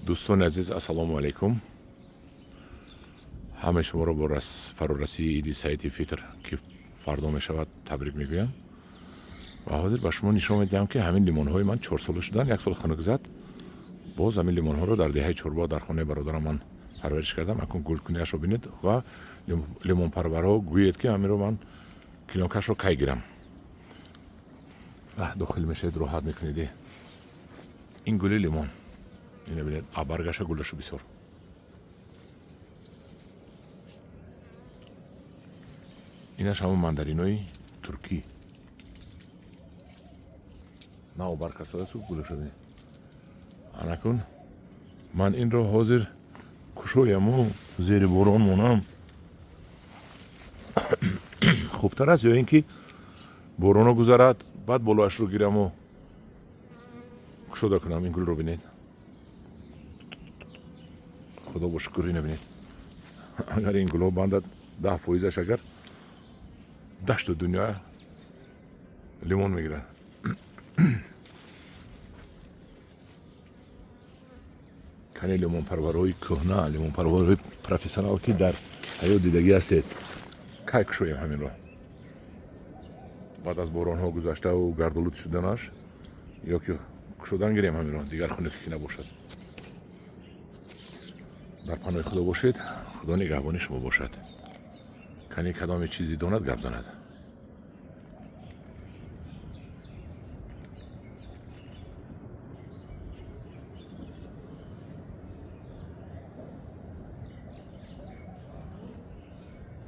دوستان عزیز السلام علیکم. همه شما را با فرارسی عید سعید فطر که فردا می شود تبریک میگویم و حاضر به شما نشان میدم که همین لیمون های من 4 ساله شدن، 1 سال خنک زد. باز همین لیمون ها رو در دهه چوربا در خانه برادرم من پرورش کردم. اکنون گلکنیش رو بینید و لیمون پرورها گویید که همین رو من کلونکش رو کی گیرم. داخل میشه راحت میکنید. این گل لیمون اینو ببینید، برگش گلش بسیار. اینش همون ماندارینای ترکی. نه برکت است گلش ببینید. انکون من این رو حاضر کشویم و زیر باران مونم. خوبتر است یا اینکه باران گذرد بعد بالاش رو گیرم و کشوده کنم. این گل رو ببینید، خدا با شکر. اینو ببینید، اگر این گل ها بندد 10% اگر دشت دنیا لیمون میگیره. کنی لیمون پرورهای کهنه، لیمون پرورهای پروفسیونال که در حیات دیدگی هستید، کی کشویم همین رو بعد از باران ها گذشته و گردالود شدنش، یا که کشودن گیریم همین رو دیگر خونه که نباشد. در پناه خدا باشید. خدا نگهبان شما باشد. کنی کدام چیزی داند گپ زند.